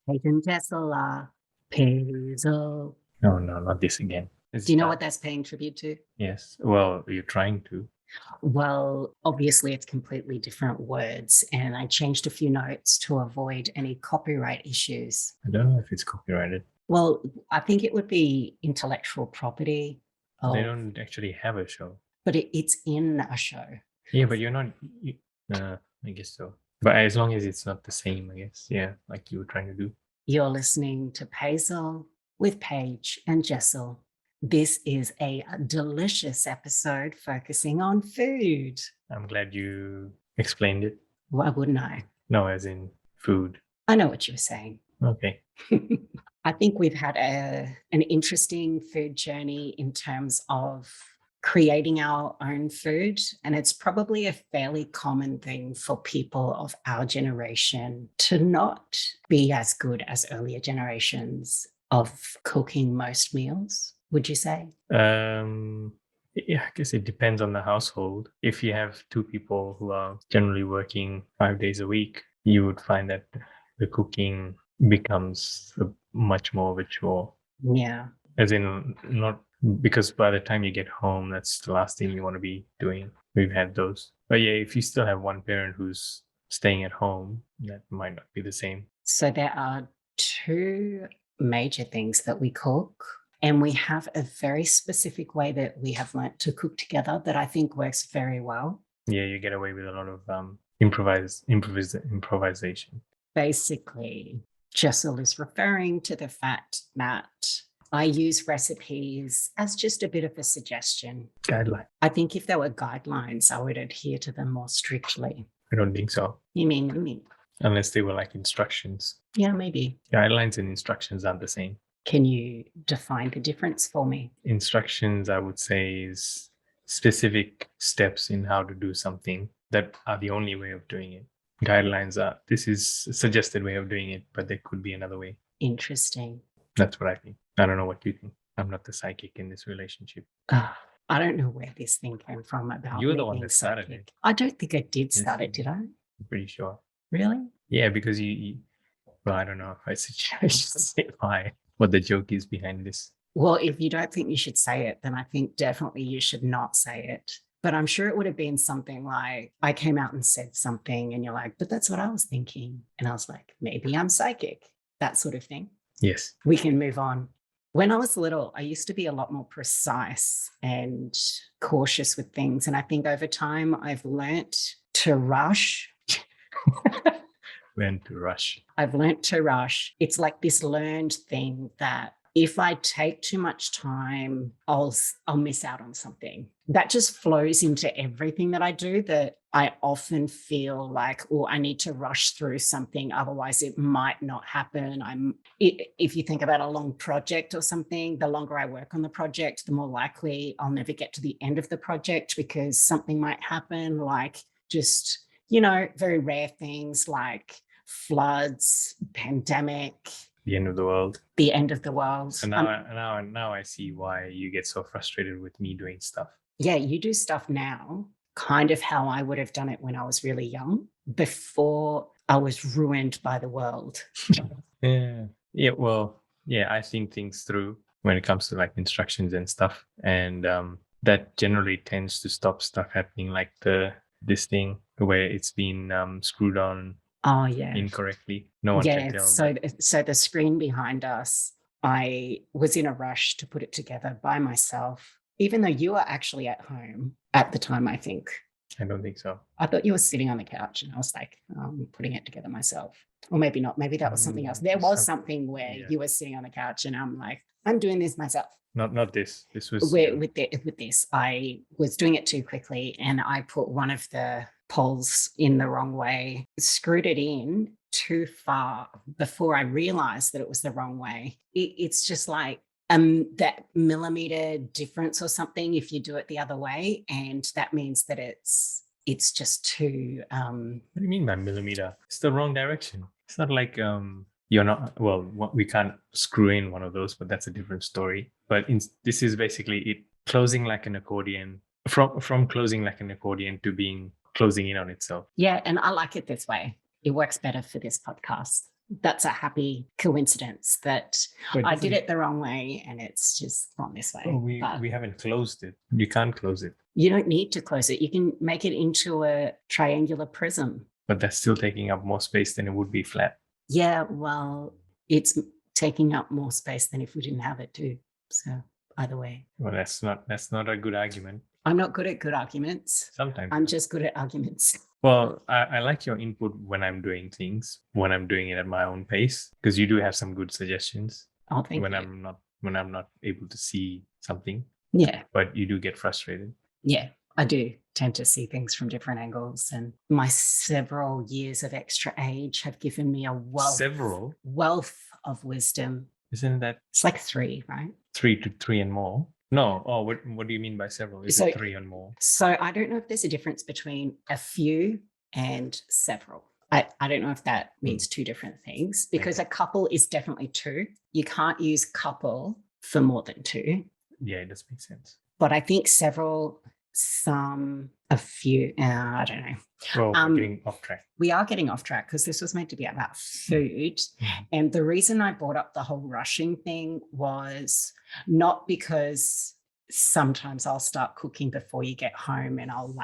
Hayden Tesla, Paisal. No, no, not this again. Do you know what that's paying tribute to? Yes. Well, you're trying to. Well, obviously, it's completely different words, and I changed a few notes to avoid any copyright issues. I don't know if it's copyrighted. Well, I think it would be intellectual property. They don't actually have a show. But it's in a show. Yeah, but you're not. I guess so. But as long as it's not the same, I guess. Yeah, like you were trying to do. You're listening to Paisal with Paige and Jessel. This is a delicious episode focusing on food. I'm glad you explained it. Why wouldn't I? No, as in food. I know what you were saying. Okay. I think we've had an interesting food journey in terms of creating our own food. And it's probably a fairly common thing for people of our generation to not be as good as earlier generations of cooking most meals, would you say? Yeah, I guess it depends on the household. If you have two people who are generally working 5 days a week, you would find that the cooking becomes much more of a chore. Yeah. As in, not because by the time you get home, that's the last thing you want to be doing. We've had those. But yeah, if you still have one parent who's staying at home, that might not be the same. So there are two major things that we cook. And we have a very specific way that we have learnt to cook together that I think works very well. Yeah, you get away with a lot of improvisation. Basically, Jessel is referring to the fact that I use recipes as just a bit of a suggestion. Guideline. I think if there were guidelines, I would adhere to them more strictly. I don't think so. You mean? Unless they were like instructions. Yeah, maybe. Guidelines and instructions aren't the same. Can you define the difference for me? Instructions, I would say, is specific steps in how to do something that are the only way of doing it. Guidelines are, this is a suggested way of doing it, but there could be another way. Interesting. That's what I think. I don't know what you think. I'm not the psychic in this relationship. I don't know where this thing came from about you were the one that started it. I don't think I did start it, did I? I'm pretty sure. Really? Yeah, because well, I don't know if I should say why, what the joke is behind this. Well, if you don't think you should say it, then I think definitely you should not say it. But I'm sure it would have been something like, I came out and said something and you're like, but that's what I was thinking. And I was like, maybe I'm psychic, that sort of thing. Yes. We can move on. When I was little, I used to be a lot more precise and cautious with things. And I think over time, I've learnt to rush. I've learnt to rush. It's like this learned thing that if I take too much time, I'll miss out on something. That just flows into everything that I do, that I often feel like, oh, I need to rush through something, otherwise it might not happen. If you think about a long project or something, the longer I work on the project, the more likely I'll never get to the end of the project because something might happen, like just, very rare things like floods, pandemic, the end of the world. The end of the world. So now I see why you get so frustrated with me doing stuff. Yeah, you do stuff now, kind of how I would have done it when I was really young, before I was ruined by the world. Yeah. Well, yeah, I think things through when it comes to like instructions and stuff. And that generally tends to stop stuff happening, like this thing where it's been screwed on. Oh, yeah. Incorrectly. No one can tell. So the screen behind us, I was in a rush to put it together by myself, even though you were actually at home at the time, I think. I don't think so. I thought you were sitting on the couch and I was like, putting it together myself. Or maybe not. Maybe that was something else. There was something where you were sitting on the couch and I'm like, I'm doing this myself. Not this. This was... With this, I was doing it too quickly and I put one of the poles in the wrong way, screwed it in too far before I realized that it was the wrong way. It's just like that millimeter difference or something if you do it the other way, and that means that it's just too What do you mean by millimeter? It's the wrong direction. It's not like you're not, well, we can't screw in one of those, but that's a different story. But this is basically it closing like an accordion, from closing like an accordion to being closing in on itself. Yeah, and I like it this way. It works better for this podcast. that's a happy coincidence that But I did it the wrong way and it's just gone this way. But we haven't closed it. You can't close it. you don't need to close it. You can make it into a triangular prism. But that's still taking up more space than it would be flat. Yeah, well, it's taking up more space than if we didn't have it too. So either way. Well, that's not a good argument. I'm not good at good arguments. Sometimes I'm just good at arguments. Well, I like your input when I'm doing things, when I'm doing it at my own pace, because you do have some good suggestions. Oh, thank when you. I'm not able to see something. Yeah. But you do get frustrated. Yeah, I do tend to see things from different angles, and my several years of extra age have given me a wealth of wisdom. Isn't that? It's like 3, right? 3 and more. No. Oh, what do you mean by several? Is it 3 and more? So I don't know if there's a difference between a few and several. I don't know if that means 2 different things, because a couple is definitely 2. You can't use couple for more than 2. Yeah, it does make sense. But I think several, some, a few, I don't know. Well, we're getting off track. We are getting off track because this was meant to be about food. And the reason I brought up the whole rushing thing was not because sometimes I'll start cooking before you get home and I'll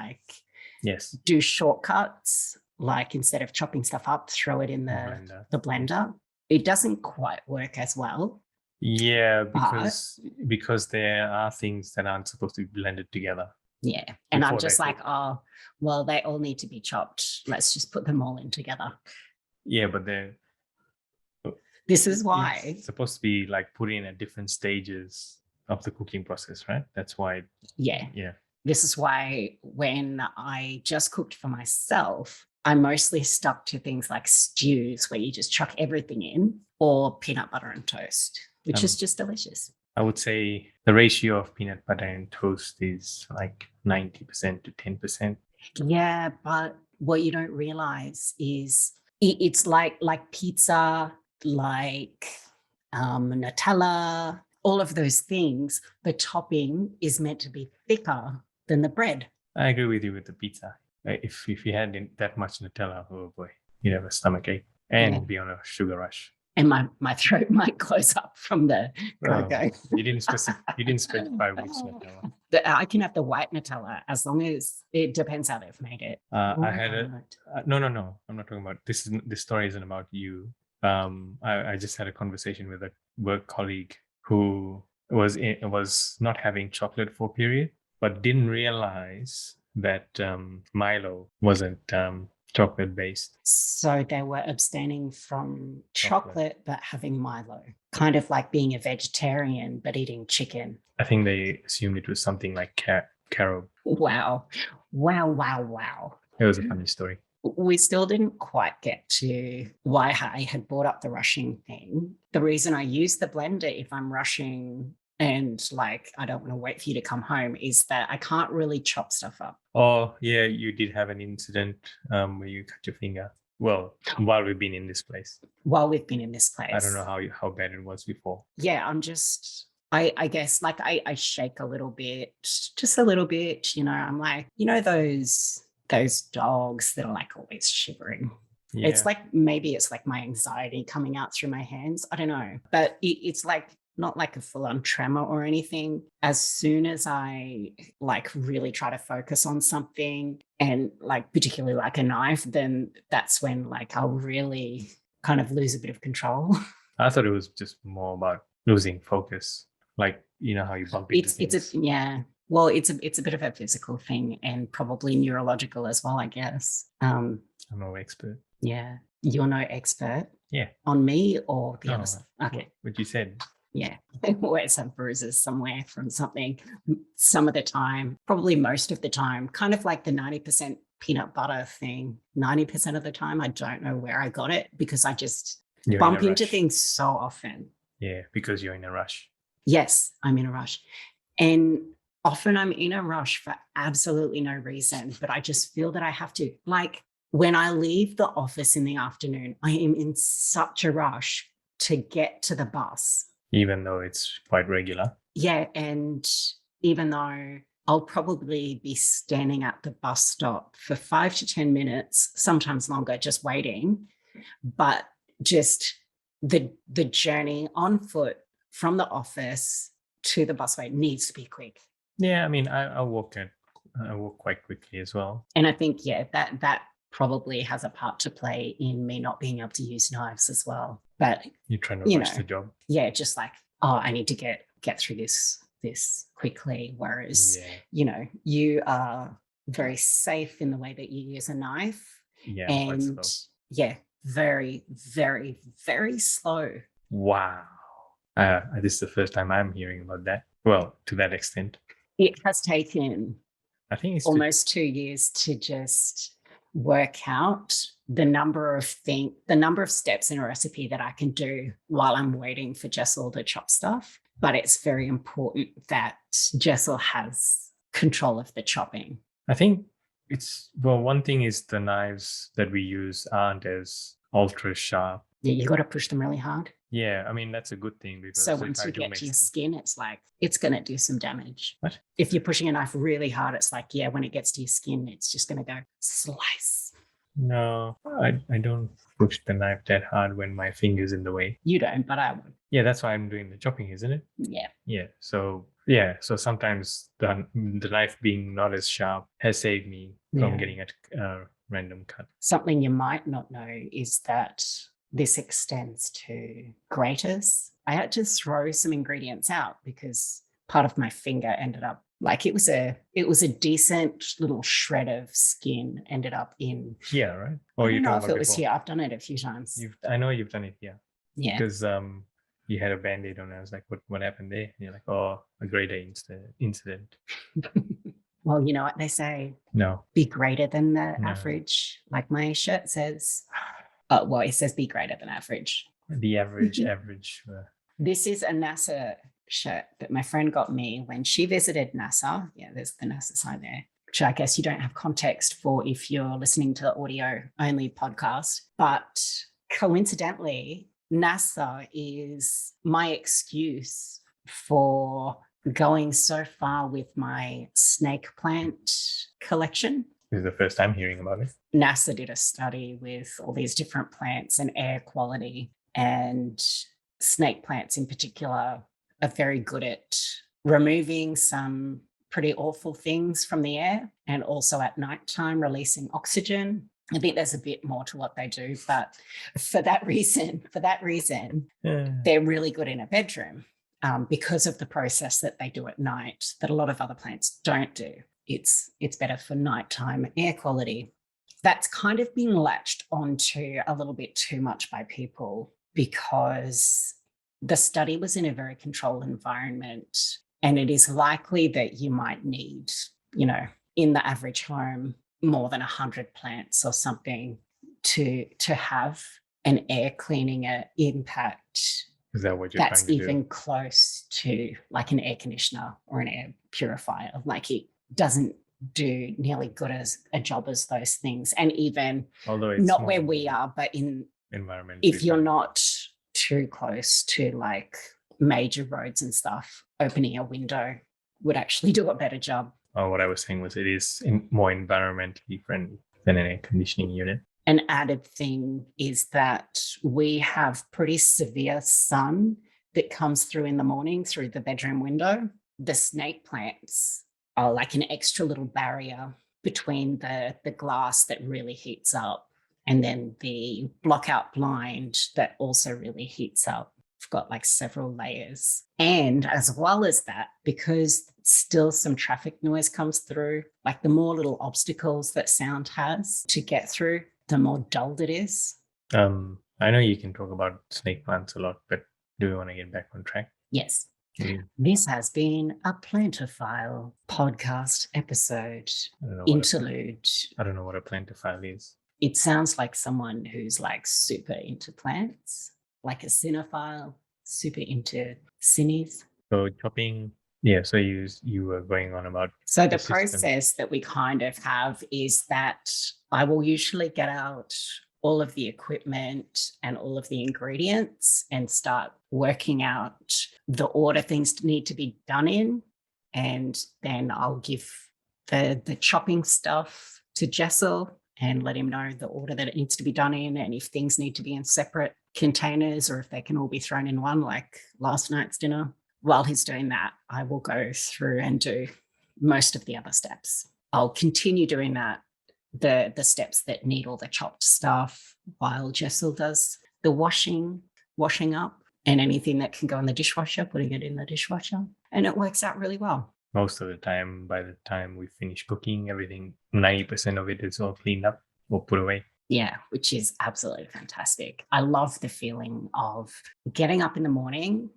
do shortcuts, like instead of chopping stuff up, throw it in the blender. It doesn't quite work as well. Yeah, because there are things that aren't supposed to be blended together. Yeah. And I'm just like, oh, well, they all need to be chopped. Let's just put them all in together. Yeah, but this is why it's supposed to be like put in at different stages of the cooking process, right? That's why. Yeah. Yeah. This is why when I just cooked for myself, I mostly stuck to things like stews where you just chuck everything in, or peanut butter and toast, which is just delicious. I would say the ratio of peanut butter and toast is like 90% to 10%. Yeah, but what you don't realize is it's like pizza, like Nutella, all of those things. The topping is meant to be thicker than the bread. I agree with you with the pizza. If you had that much Nutella, oh boy, you'd have a stomachache and be on a sugar rush. And my throat might close up from the go. You didn't specify which Nutella. I can have the white Nutella as long as it depends how they've made it. I had no. I'm not talking about this. This story isn't about you. I just had a conversation with a work colleague who was not having chocolate for a period, but didn't realize that Milo wasn't chocolate based. So they were abstaining from chocolate but having Milo, kind of like being a vegetarian but eating chicken. I think they assumed it was something like carob. Wow. It was a funny story. We still didn't quite get to why I had brought up the rushing thing. The reason I use the blender if I'm rushing and I don't want to wait for you to come home is that I can't really chop stuff up. Oh, yeah, you did have an incident where you cut your finger. Well, while we've been in this place. I don't know how bad it was before. Yeah, I'm just, I guess I shake a little bit, just a little bit, I'm like, those dogs that are always shivering. Yeah. It's maybe it's my anxiety coming out through my hands. I don't know, but it's not a full-on tremor or anything. As soon as I really try to focus on something and particularly a knife, then that's when I'll really kind of lose a bit of control. I thought it was just more about losing focus. How you bump into things. Well, it's a bit of a physical thing and probably neurological as well, I guess. I'm no expert. Yeah. You're no expert? Yeah. On me or the other side? Okay. What you said. Yeah, wear some bruises somewhere from something. Some of the time, probably most of the time, kind of like the 90% peanut butter thing. 90% of the time, I don't know where I got it because I just bump into things so often. Yeah, because you're in a rush. Yes, I'm in a rush. And often I'm in a rush for absolutely no reason, but I just feel that I have to. When I leave the office in the afternoon, I am in such a rush to get to the bus. Even though it's quite regular. Yeah, and even though I'll probably be standing at the bus stop for 5 to 10 minutes, sometimes longer, just waiting. But just the journey on foot from the office to the busway needs to be quick. Yeah, I mean, I walk quite quickly as well. And I think, yeah, that probably has a part to play in me not being able to use knives as well. But You're trying to rush the job. yeah, just like, oh, I need to get through this quickly. Whereas, you are very safe in the way that you use a knife. Yeah, and quite slow. Yeah, very, very, very slow. Wow. This is the first time I'm hearing about that. Well, to that extent. It has taken, I think it's almost 2 years to just work out the number of steps in a recipe that I can do while I'm waiting for Jessel to chop stuff. But it's very important that Jessel has control of the chopping. I think one thing is the knives that we use aren't as ultra sharp. Yeah, you got to push them really hard. Yeah, I mean, that's a good thing because so once you get to your skin, it's like, it's going to do some damage. What? If you're pushing a knife really hard, it's like, yeah, when it gets to your skin, it's just going to go slice. No, I don't push the knife that hard when my finger's in the way. You don't, but I would. Yeah, that's why I'm doing the chopping, isn't it? Yeah. Yeah. So sometimes the knife being not as sharp has saved me from getting a random cut. Something you might not know is that this extends to graters. I had to throw some ingredients out because part of my finger ended up, like, it was a decent little shred of skin ended up in. Yeah, right. I don't know if it was here. I've done it a few times. I know you've done it here. Yeah. Because you had a Band-Aid on it. I was like, what happened there? And you're like, oh, a greater incident. Well, you know what they say? No. Be greater than the average. Like my shirt says. Oh, well, it says be greater than average. The average. This is a NASA shirt that my friend got me when she visited NASA. Yeah, there's the NASA sign there, which I guess you don't have context for if you're listening to the audio only podcast. But coincidentally, NASA is my excuse for going so far with my snake plant collection. This is the first time hearing about it. NASA did a study with all these different plants and air quality, and snake plants in particular are very good at removing some pretty awful things from the air and also at nighttime releasing oxygen. I think there's a bit more to what they do, but for that reason, they're really good in a bedroom because of the process that they do at night that a lot of other plants don't do. It's better for nighttime air quality. That's kind of been latched onto a little bit too much by people because the study was in a very controlled environment, and it is likely that you might need, in the average home, more than 100 plants or something to have an air cleaning impact. Is that what you're that's trying to even do? Close to like an air conditioner or an air purifier? Like, it doesn't do nearly good as a job as those things. And even not where we are, but in environment, if you're not too close to like major roads and stuff, opening a window would actually do a better job. What I was saying was it is more environmentally friendly than an air conditioning unit. An added thing is that we have pretty severe sun that comes through in the morning through the bedroom window. The snake plants are like an extra little barrier between the glass that really heats up and then the blockout blind that also really heats up. We've got like several layers. And as well as that, because still some traffic noise comes through, like the more little obstacles that sound has to get through, the more dulled it is. I know you can talk about snake plants a lot, but do we want to get back on track? Yes. This has been a Plantophile podcast episode interlude. I don't know what a Plantophile is. It sounds like someone who's like super into plants, like a cinephile, super into cineys. So chopping, yeah. So you were going on about. So the process that we kind of have is that I will usually get out all of the equipment and all of the ingredients and start working out the order things need to be done in. And then I'll give the chopping stuff to Jessel and let him know the order that it needs to be done in and if things need to be in separate containers or if they can all be thrown in one, like last night's dinner. While he's doing that, I will go through and do most of the other steps. I'll continue doing that, the steps that need all the chopped stuff, while Jessel does the washing up, and anything that can go in the dishwasher, putting it in the dishwasher. And it works out really well. Most of the time, by the time we finish cooking, everything, 90% of it is all cleaned up or put away. Yeah, which is absolutely fantastic. I love the feeling of getting up in the morning.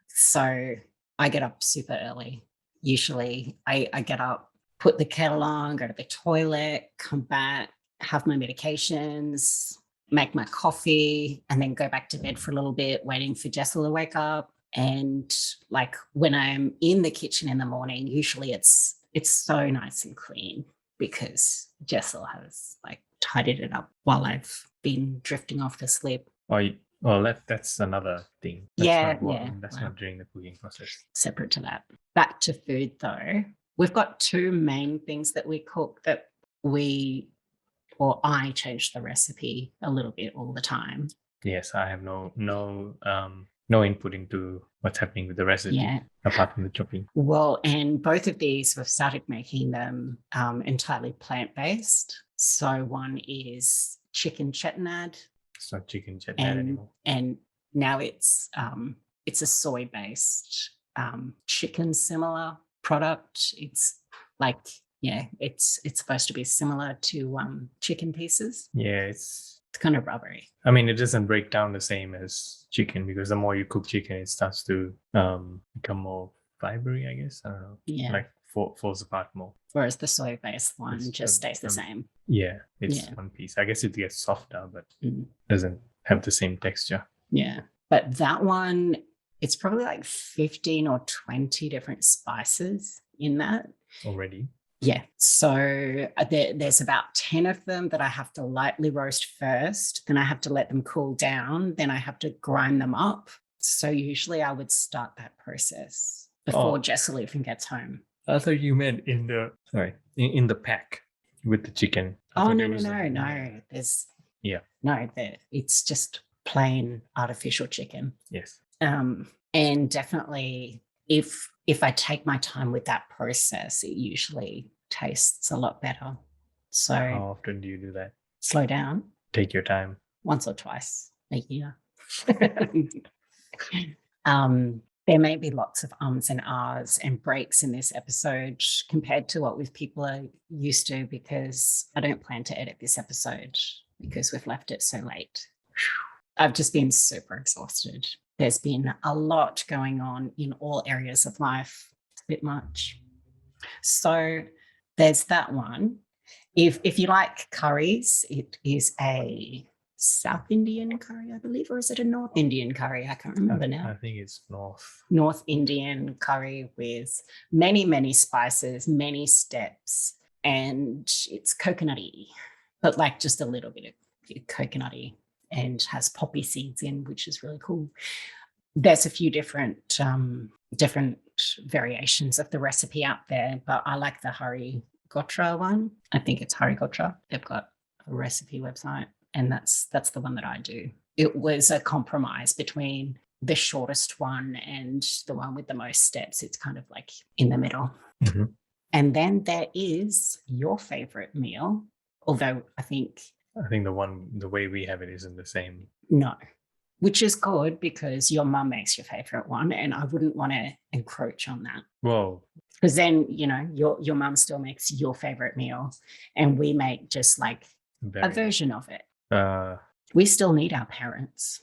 So I get up super early. Usually I get up, put the kettle on, go to the toilet, come back, have my medications, make my coffee, and then go back to bed for a little bit, waiting for Jessel to wake up. And like when I'm in the kitchen in the morning, usually it's so nice and clean because Jessel has like tidied it up while I've been drifting off to sleep. Well, that's another thing. That's not during the cooking process. Separate to that. Back to food though. We've got two main things that we cook that I change the recipe a little bit all the time. Yes, I have no input into what's happening with the recipe apart from the chopping. Well, and both of these, we've started making them entirely plant-based. So one is chicken chettinad. It's not chicken chettinad anymore. And now it's a soy-based chicken similar product. It's like, it's supposed to be similar to chicken pieces. Yeah, it's kind of rubbery. I mean, it doesn't break down the same as chicken because the more you cook chicken, it starts to become more fibery, I guess. I don't know. Yeah. Like falls apart more. Whereas the soy-based one just stays the same. Yeah, it's one piece. I guess it gets softer, but doesn't have the same texture. Yeah. But that one, it's probably like 15 or 20 different spices in that. Already? Yeah. So there's about 10 of them that I have to lightly roast first. Then I have to let them cool down. Then I have to grind them up. So usually I would start that process before Jessel even gets home. I thought you meant in the pack with the chicken. No. There's it's just plain artificial chicken. Yes. And definitely if I take my time with that process, it usually tastes a lot better. So how often do you do that? Slow down. Take your time. Once or twice a year. There may be lots of ums and ahs and breaks in this episode compared to what people are used to, because I don't plan to edit this episode because we've left it so late. I've just been super exhausted. There's been a lot going on in all areas of life. It's a bit much. So there's that one. If you like curries, it is a South Indian curry, I believe, or is it a North Indian curry? I can't remember now. I think it's North Indian curry with many, many spices, many steps, and it's coconutty, but like just a little bit of coconutty, and has poppy seeds in, which is really cool. There's a few different variations of the recipe out there, but I like the Hari Gotra one. I think it's Hari Gotra. They've got a recipe website. And that's the one that I do. It was a compromise between the shortest one and the one with the most steps. It's kind of like in the middle. Mm-hmm. And then there is your favorite meal, although I think the way we have it isn't the same. No, which is good because your mum makes your favorite one, and I wouldn't want to encroach on that. Whoa. Because then, your mum still makes your favorite meal, and we make just like a version of it. We still need our parents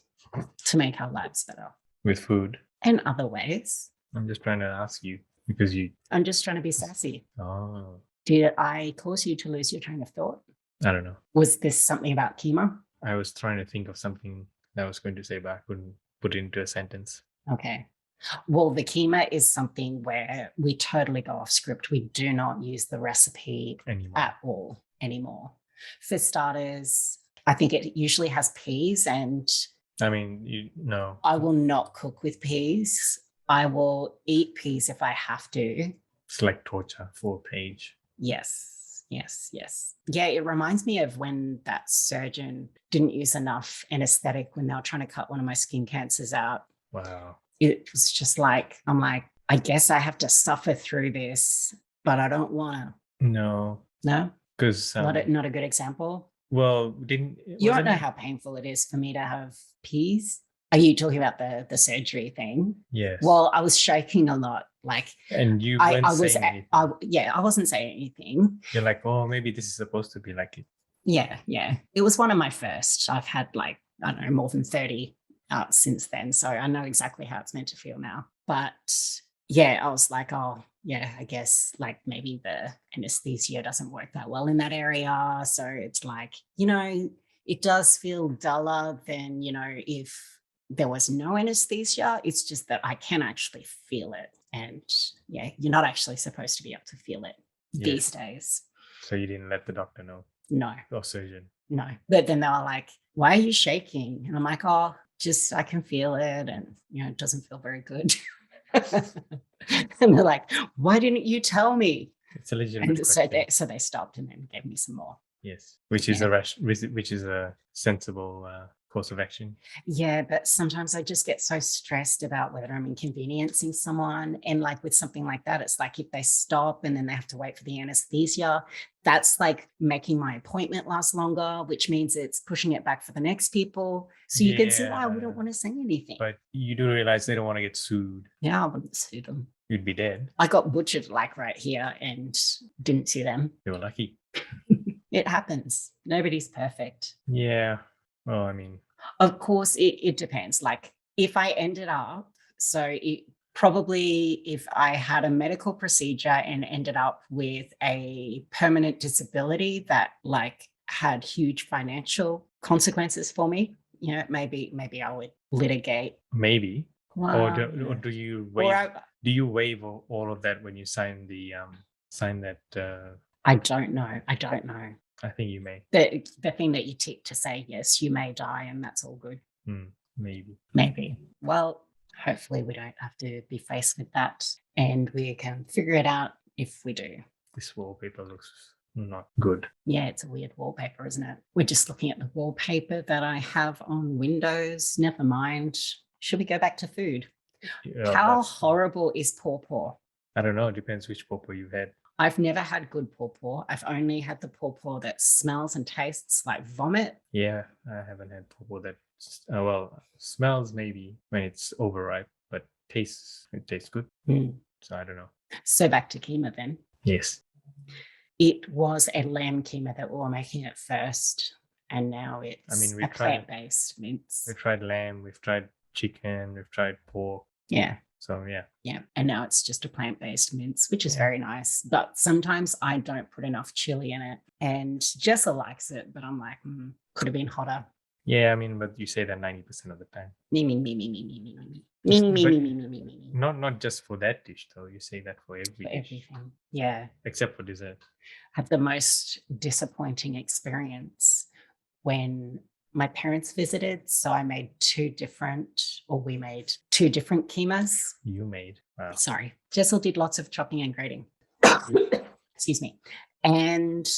to make our lives better. With food. And other ways. I'm just trying to ask you because I'm just trying to be sassy. Oh. Did I cause you to lose your train of thought? I don't know. Was this something about keema? I was trying to think of something that I was going to say, but I couldn't put it into a sentence. Okay. Well, the keema is something where we totally go off script. We do not use the recipe at all anymore. For starters, I think it usually has peas, and I mean, I will not cook with peas. I will eat peas if I have to. It's like torture, full page. Yes. Yes, yes. Yeah, it reminds me of when that surgeon didn't use enough anesthetic when they were trying to cut one of my skin cancers out. Wow. It was just like, I'm like, I guess I have to suffer through this, but I don't want to. No, No, because not a good example. well, didn't You don't wasn't know it? how painful it is for me to have peas. Are you talking about the surgery thing? Yes. Well, I was shaking a lot. Like And you I, weren't I was, saying anything. I wasn't saying anything. You're like, oh, maybe this is supposed to be like it. Yeah, yeah. It was one of my first. I've had like, I don't know, more than 30 since then. So I know exactly how it's meant to feel now. But yeah, I was like, oh, yeah, I guess like maybe the anesthesia doesn't work that well in that area. So it's like, it does feel duller than, if there was no anesthesia. It's just that I can actually feel it. And yeah, you're not actually supposed to be able to feel it these days. So you didn't let the doctor know No. or surgeon? No. But then they were like, why are you shaking? And I'm like, oh, just I can feel it. And, it doesn't feel very good. And they're like, why didn't you tell me? It's a legitimate And question. so they stopped and then gave me some more. Yes, which is which is a sensible course of action. Yeah, but sometimes I just get so stressed about whether I'm inconveniencing someone. And like with something like that, it's like if they stop and then they have to wait for the anesthesia, that's like making my appointment last longer, which means it's pushing it back for the next people. So you can see why I wouldn't want to say anything. But you do realize they don't want to get sued. Yeah, I wouldn't sue them. You'd be dead. I got butchered like right here and didn't sue them. You were lucky. It happens. Nobody's perfect. Yeah. Well, I mean, of course, it depends. Like if I ended up, probably if I had a medical procedure and ended up with a permanent disability that like had huge financial consequences for me, maybe I would litigate. Maybe. Wow. Or do you waive? Do you waive all of that when you sign that? I don't know. I think you may. The thing that you tick to say, yes, you may die, and that's all good. Maybe. Well, hopefully we don't have to be faced with that and we can figure it out if we do. This wallpaper looks not good. Yeah, it's a weird wallpaper, isn't it? We're just looking at the wallpaper that I have on Windows. Never mind. Should we go back to food? How horrible is pawpaw? I don't know. It depends which pawpaw you've had. I've never had good pawpaw. I've only had the pawpaw that smells and tastes like vomit. Yeah, I haven't had pawpaw that smells maybe when it's overripe, but it tastes good. So I don't know. So back to keema then. Yes. It was a lamb keema that we were making at first, and now it's a plant-based mince. We've tried lamb, we've tried chicken, we've tried pork. Yeah. So yeah. Yeah. And now it's just a plant-based mince, which is very nice. But sometimes I don't put enough chili in it. And Jessa likes it, but I'm like, could have been hotter. Yeah, I mean, but you say that 90% of the time. Me. Not just for that dish though. You say that for every dish. Everything. Yeah. Except for dessert. I have the most disappointing experience when my parents visited. So we made two different keemas. You made. Wow. Sorry. Jessel did lots of chopping and grating. Excuse me. And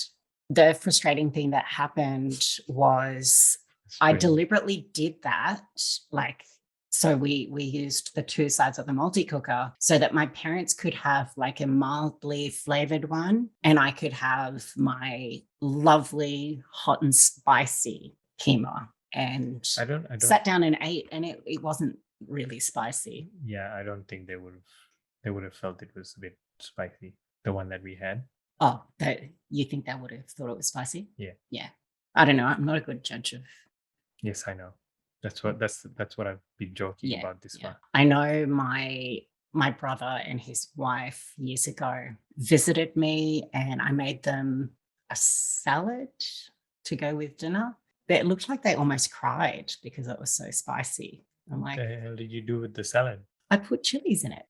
the frustrating thing that happened was I deliberately did that. So we used the two sides of the multi-cooker so that my parents could have like a mildly flavored one and I could have my lovely hot and spicy keema. And I don't sat down and ate, and it wasn't really spicy. Yeah, I don't think they would have felt it was a bit spicy, the one that we had. Oh, you think they would have thought it was spicy? Yeah. I don't know. I'm not a good judge of. Yes, I know. That's what I've been joking about this one. I know my brother and his wife years ago visited me, and I made them a salad to go with dinner. It looked like they almost cried because it was so spicy. I'm like, what the hell did you do with the salad? I put chilies in it.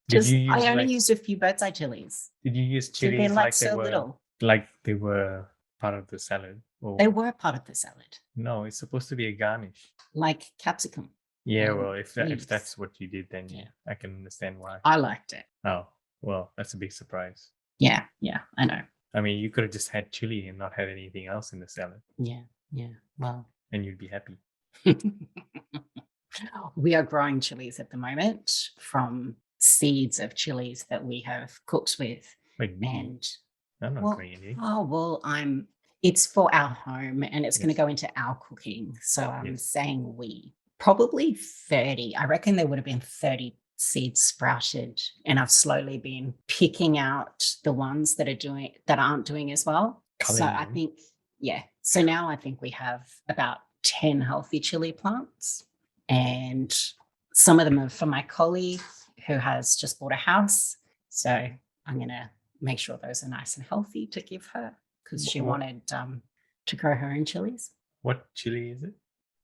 I only used a few bird's eye chilies. Did you use chilies like they were part of the salad? They were part of the salad. No, it's supposed to be a garnish. Like capsicum. Yeah, well, if that's what you did, then I can understand why. I liked it. Oh, well, that's a big surprise. Yeah, I know. I mean, you could have just had chili and not had anything else in the salad, Yeah. Well, and you'd be happy. we are growing chilies at the moment from seeds of chilies that we have cooked with. Wait, really? And I'm not well, growing anything. it's for our home and it's going to Yes. go into our cooking. So I'm Yes. saying we probably 30. I reckon there would have been 30 seeds sprouted, and I've slowly been picking out the ones that aren't doing as well. So Culling I them. think, yeah. So now I think we have about 10 healthy chili plants, and some of them are for my colleague who has just bought a house. So I'm going to make sure those are nice and healthy to give her, because she What- wanted to grow her own chilies. What chili is it?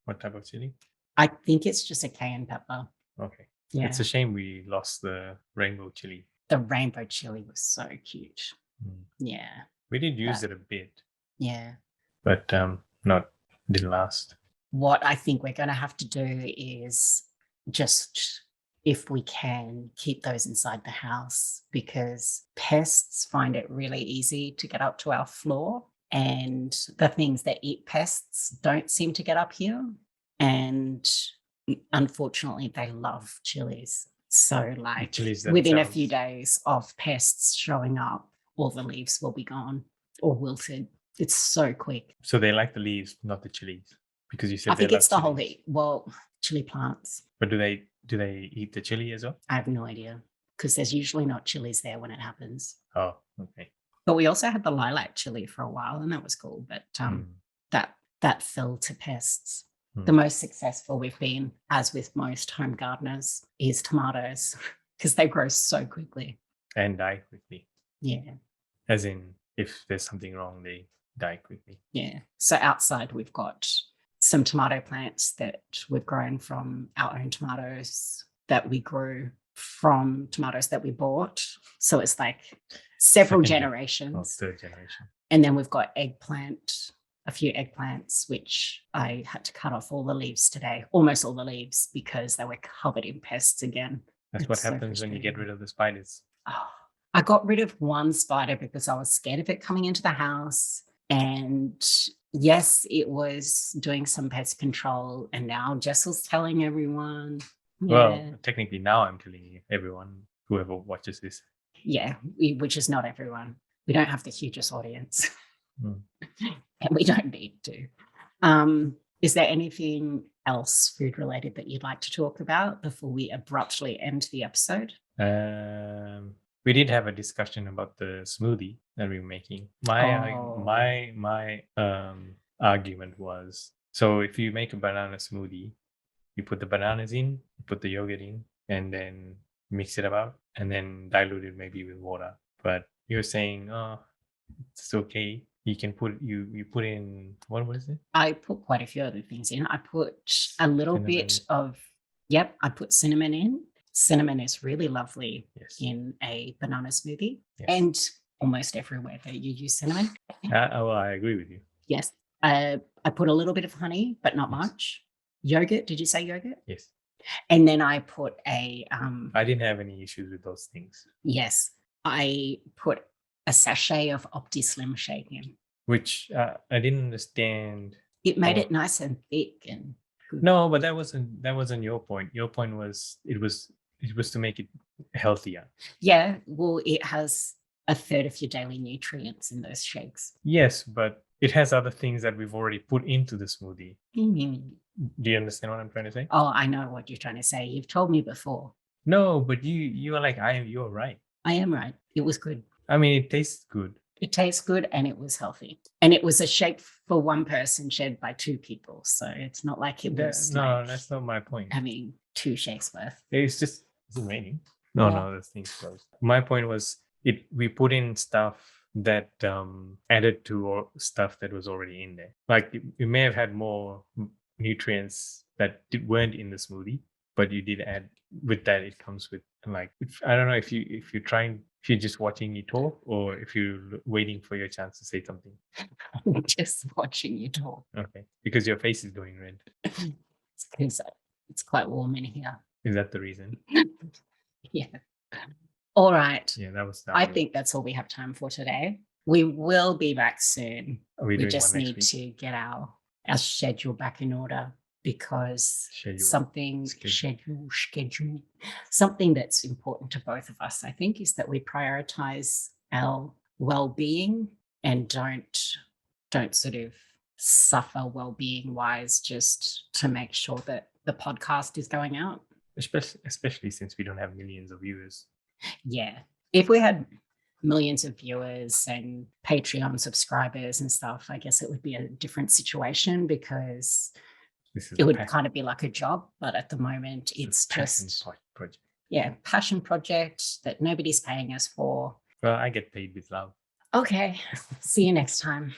What type of chili? I think it's just a cayenne pepper. Okay. Yeah. It's a shame we lost the rainbow chili. The rainbow chili was so cute. Mm. Yeah. We did use it a bit, Yeah. but didn't last. What I think we're going to have to do is just, if we can, keep those inside the house, because pests find it really easy to get up to our floor, and the things that eat pests don't seem to get up here. And unfortunately, they love chilies. So, like, chilies within a few themselves. days of pests showing up, all the leaves will be gone or wilted. It's so quick. So they like the leaves, not the chilies, because you said I think they it's love the whole chilies. heat. Well, chili plants. But do they eat the chili as well? I have no idea, because there's usually not chilies there when it happens. Oh, okay. But we also had the lilac chili for a while, and that was cool. But that fell to pests. The most successful we've been, as with most home gardeners, is tomatoes, because they grow so quickly. And die quickly. Yeah. As in, if there's something wrong, they die quickly. Yeah. So outside we've got some tomato plants that we've grown from our own tomatoes that we grew from tomatoes that we bought. So it's like several generations. Third generation. And then we've got a few eggplants, which I had to cut off all the leaves today, almost all the leaves, because they were covered in pests again. That's what happens when you get rid of the spiders. Oh, I got rid of one spider because I was scared of it coming into the house. And yes, it was doing some pest control. And now Jessel's telling everyone. Yeah. Well, technically now I'm telling everyone, whoever watches this. Yeah, which is not everyone. We don't have the hugest audience. And we don't need to. Is there anything else food related that you'd like to talk about before we abruptly end the episode? We did have a discussion about the smoothie that we were making. My argument was, so if you make a banana smoothie, you put the bananas in, you put the yogurt in, and then mix it about, and then dilute it maybe with water. But you're saying, oh, it's okay. You can put you put in, what was it? I put quite a few other things in. I put a little bit of, I put cinnamon in. Cinnamon is really lovely in a banana smoothie, and almost everywhere that you use cinnamon. Well, I agree with you. Yes. I put a little bit of honey, but not much. Yogurt. Did you say yogurt? Yes. And then I put I didn't have any issues with those things. Yes. I put a sachet of OptiSlim shake in. Which I didn't understand. It made it nice and thick and good. No, but that wasn't your point. Your point was it was to make it healthier. Yeah. Well, it has a third of your daily nutrients in those shakes. Yes, but it has other things that we've already put into the smoothie. Mm-hmm. Do you understand what I'm trying to say? Oh, I know what you're trying to say. You've told me before. No, but you are like, you're right. I am right. It was good. I mean, it tastes good. It tastes good and it was healthy. And it was a shake for one person shared by two people. So it's not like it was. That's not my point. Having two shakes worth. It's just, is it raining? No, the thing's closed. My point was, we put in stuff that added to stuff that was already in there. Like you may have had more nutrients that weren't in the smoothie, but you did add. With that, it comes with, like, I don't know if you're just watching me talk or if you're waiting for your chance to say something. Just watching you talk. Okay, because your face is going red. It's because it's quite warm in here. Is that the reason? Yeah. All right. Yeah, that was. I think that's all we have time for today. We will be back soon. Are we We doing just one next need week? to get our schedule back in order because Schedule. schedule something that's important to both of us, I think, is that we prioritize our well-being and don't sort of suffer well-being wise just to make sure that the podcast is going out. Especially since we don't have millions of viewers. Yeah. If we had millions of viewers and Patreon subscribers and stuff, I guess it would be a different situation because it would kind of be like a job. But at the moment, it's just project. Yeah, passion project that nobody's paying us for. Well, I get paid with love. Okay. See you next time.